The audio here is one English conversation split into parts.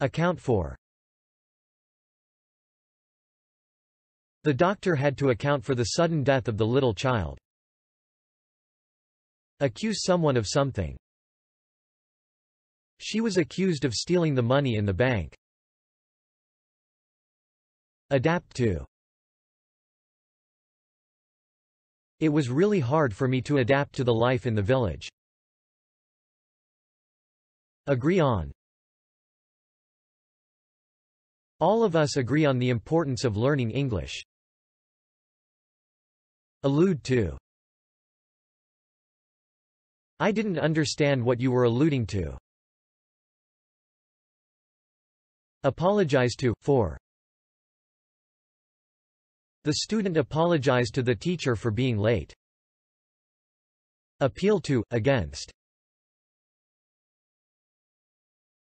Account for. The doctor had to account for the sudden death of the little child. Accuse someone of something. She was accused of stealing the money in the bank. Adapt to. It was really hard for me to adapt to the life in the village. Agree on. All of us agree on the importance of learning English. Allude to. I didn't understand what you were alluding to. Apologize to, for. The student apologized to the teacher for being late. Appeal to, against.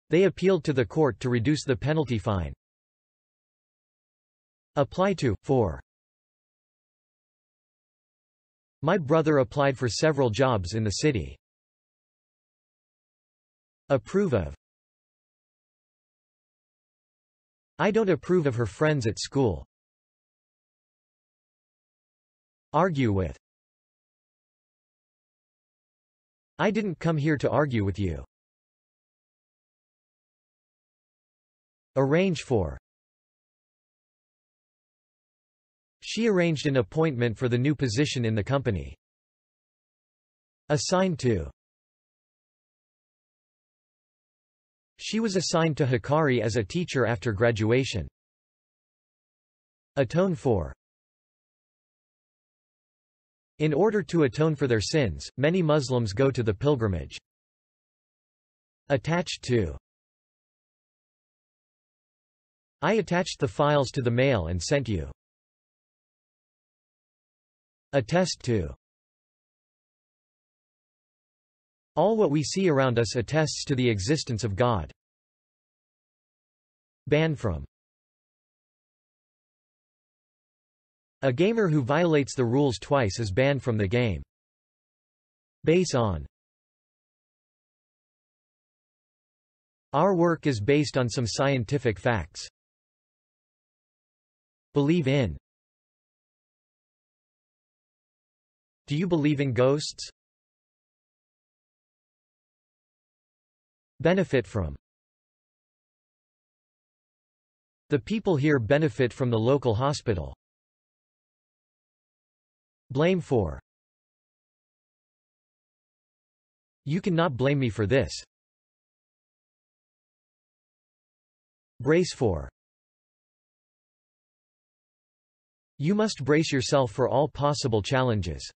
They appealed to the court to reduce the penalty fine. Apply to, for. My brother applied for several jobs in the city. Approve of. I don't approve of her friends at school. Argue with. I didn't come here to argue with you. Arrange for. She arranged an appointment for the new position in the company. Assign to. She was assigned to Hikari as a teacher after graduation. Atone for. In order to atone for their sins, many Muslims go to the pilgrimage. Attached to. I attached the files to the mail and sent you. Attest to. All what we see around us attests to the existence of God. Ban from. A gamer who violates the rules twice is banned from the game. Base on. Our work is based on some scientific facts. Believe in. Do you believe in ghosts? Benefit from. The people here benefit from the local hospital. Blame for. You cannot blame me for this. Brace for. You must brace yourself for all possible challenges.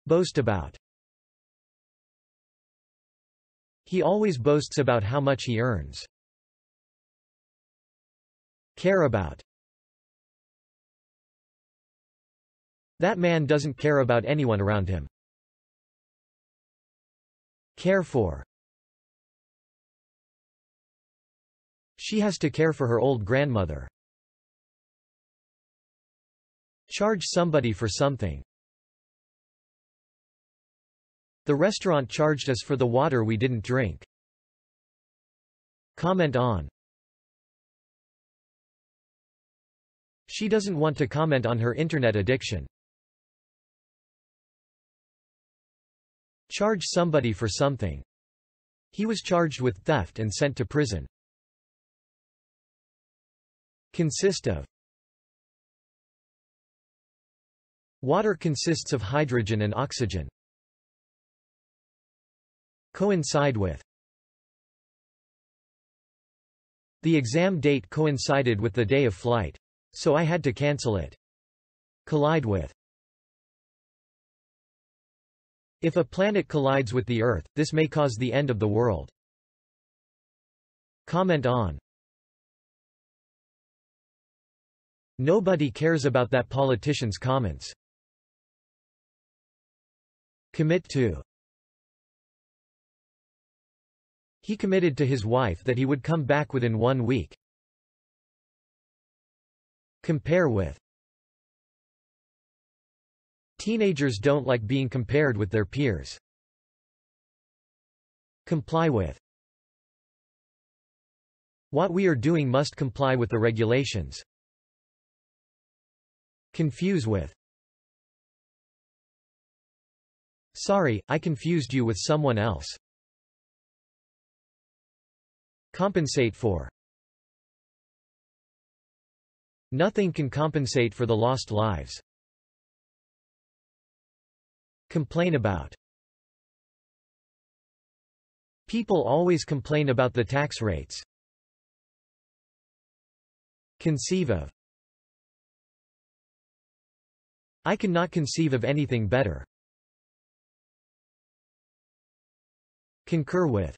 Boast about. He always boasts about how much he earns. Care about. That man doesn't care about anyone around him. Care for. She has to care for her old grandmother. Charge somebody for something. The restaurant charged us for the water we didn't drink. Comment on. She doesn't want to comment on her internet addiction. Charge somebody for something. He was charged with theft and sent to prison. Consist of. Water consists of hydrogen and oxygen. Coincide with. The exam date coincided with the day of flight. So I had to cancel it. Collide with. If a planet collides with the Earth, this may cause the end of the world. Comment on. Nobody cares about that politician's comments. Commit to. He committed to his wife that he would come back within 1 week. Compare with. Teenagers don't like being compared with their peers. Comply with. What we are doing must comply with the regulations. Confuse with. Sorry, I confused you with someone else. Compensate for. Nothing can compensate for the lost lives. Complain about. People always complain about the tax rates. Conceive of. I cannot conceive of anything better. Concur with.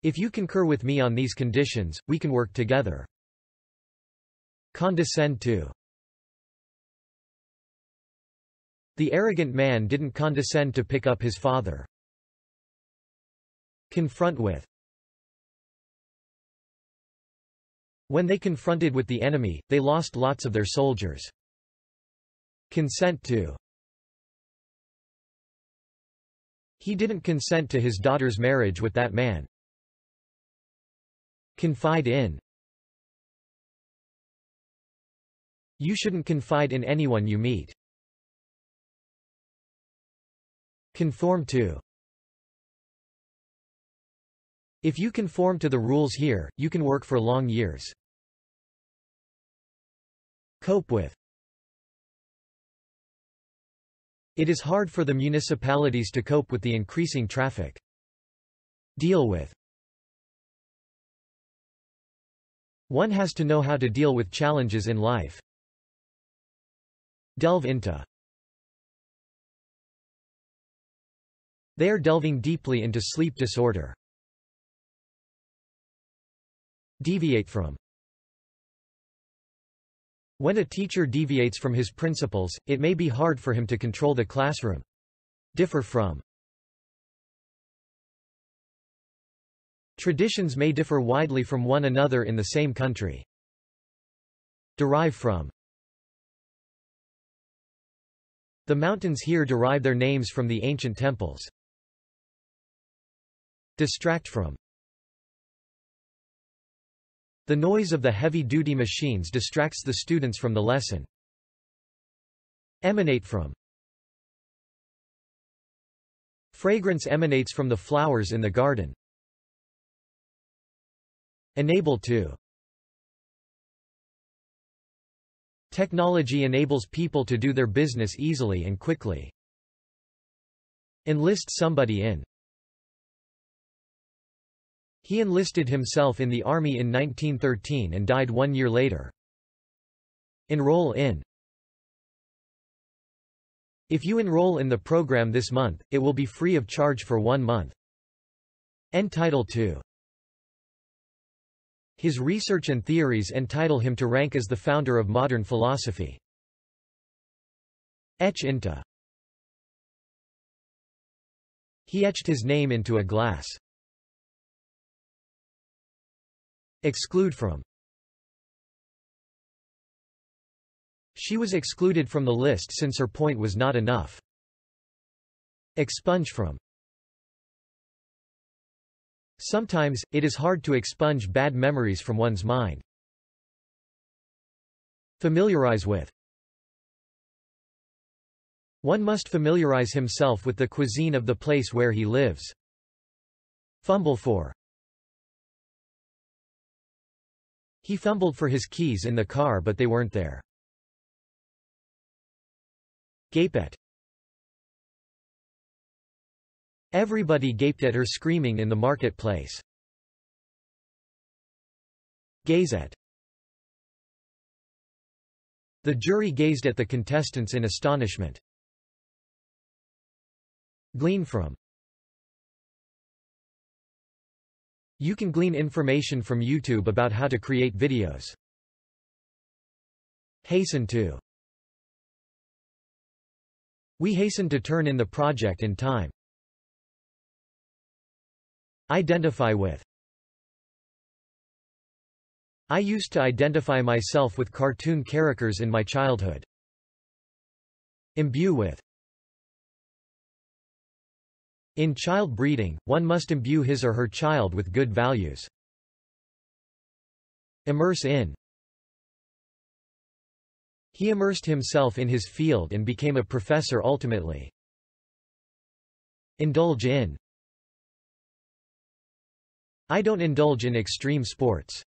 If you concur with me on these conditions, we can work together. Condescend to. The arrogant man didn't condescend to pick up his father. Confront with. When they confronted with the enemy, they lost lots of their soldiers. Consent to. He didn't consent to his daughter's marriage with that man. Confide in. You shouldn't confide in anyone you meet. Conform to. If you conform to the rules here, you can work for long years. Cope with. It is hard for the municipalities to cope with the increasing traffic. Deal with. One has to know how to deal with challenges in life. Delve into. They are delving deeply into sleep disorder. Deviate from. When a teacher deviates from his principles, it may be hard for him to control the classroom. Differ from. Traditions may differ widely from one another in the same country. Derive from. The mountains here derive their names from the ancient temples. Distract from. The noise of the heavy-duty machines distracts the students from the lesson. Emanate from. Fragrance emanates from the flowers in the garden. Enable to. Technology enables people to do their business easily and quickly. Enlist somebody in. He enlisted himself in the army in 1913 and died 1 year later. Enroll in. If you enroll in the program this month, it will be free of charge for 1 month. Entitle to. His research and theories entitle him to rank as the founder of modern philosophy. Etch into. He etched his name into a glass. Exclude from. She was excluded from the list since her point was not enough. Expunge from. Sometimes, it is hard to expunge bad memories from one's mind. Familiarize with. One must familiarize himself with the cuisine of the place where he lives. Fumble for. He fumbled for his keys in the car but they weren't there. Gape at. Everybody gaped at her screaming in the marketplace. Gaze at. The jury gazed at the contestants in astonishment. Glean from. You can glean information from YouTube about how to create videos. Hasten to. We hasten to turn in the project in time. Identify with. I used to identify myself with cartoon characters in my childhood. Imbue with. In child breeding, one must imbue his or her child with good values. Immerse in. He immersed himself in his field and became a professor ultimately. Indulge in. I don't indulge in extreme sports.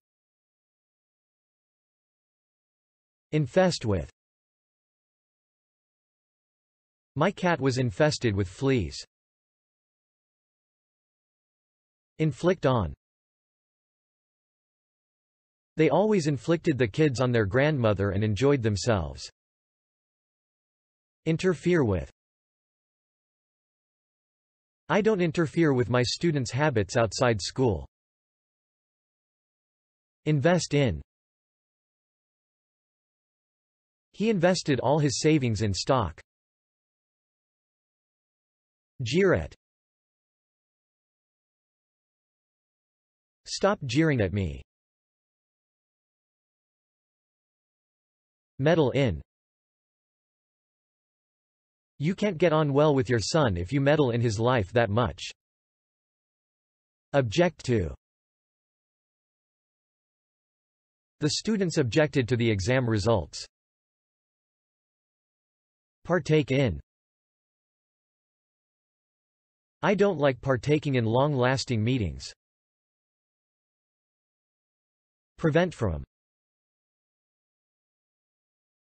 Infest with. My cat was infested with fleas. Inflict on. They always inflicted the kids on their grandmother and enjoyed themselves. Interfere with. I don't interfere with my students' habits outside school. Invest in. He invested all his savings in stock. Jeer at. Stop jeering at me. Meddle in. You can't get on well with your son if you meddle in his life that much. Object to. The students objected to the exam results. Partake in. I don't like partaking in long-lasting meetings. Prevent from.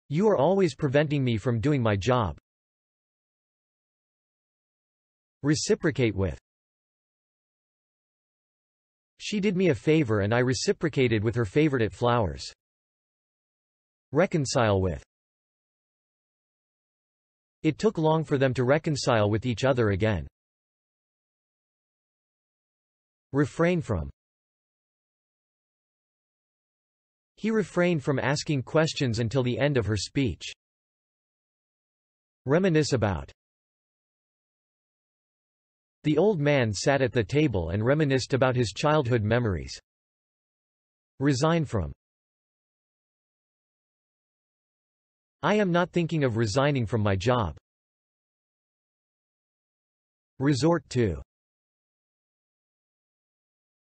You are always preventing me from doing my job. Reciprocate with. She did me a favor and I reciprocated with her favorite flowers. Reconcile with. It took long for them to reconcile with each other again. Refrain from. He refrained from asking questions until the end of her speech. Reminisce about. The old man sat at the table and reminisced about his childhood memories. Resign from. I am not thinking of resigning from my job. Resort to.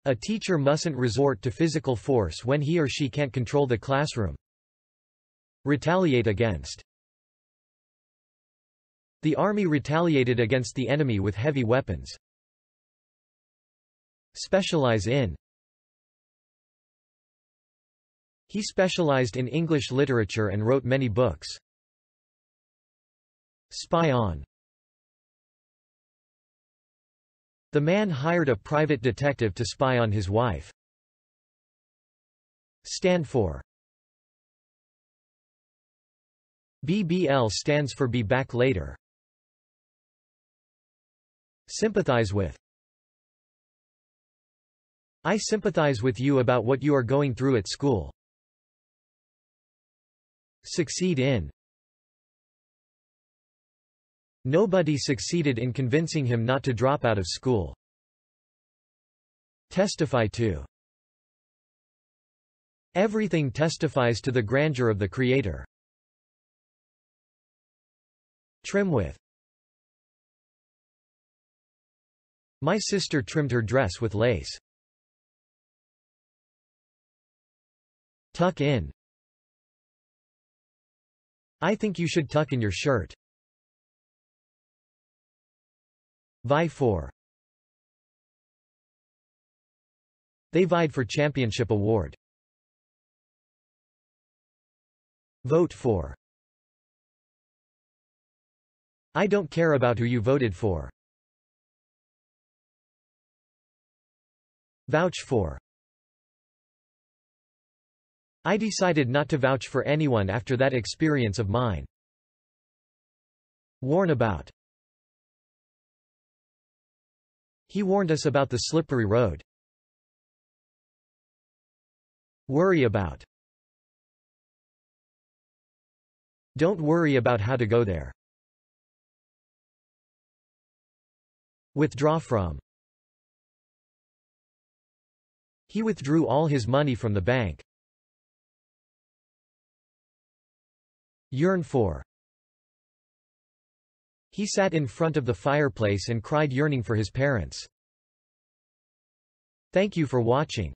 A teacher mustn't resort to physical force when he or she can't control the classroom. Retaliate against. The army retaliated against the enemy with heavy weapons. Specialize in. He specialized in English literature and wrote many books. Spy on. The man hired a private detective to spy on his wife. Stand for. BBL stands for be back later. Sympathize with. I sympathize with you about what you are going through at school. Succeed in. Nobody succeeded in convincing him not to drop out of school. Testify to. Everything testifies to the grandeur of the Creator. Trim with. My sister trimmed her dress with lace. Tuck in. I think you should tuck in your shirt. Vie for. They vied for championship award. Vote for. I don't care about who you voted for. Vouch for. I decided not to vouch for anyone after that experience of mine. Warn about. He warned us about the slippery road. Worry about. Don't worry about how to go there. Withdraw from. He withdrew all his money from the bank. Yearn for. He sat in front of the fireplace and cried, yearning for his parents. Thank you for watching.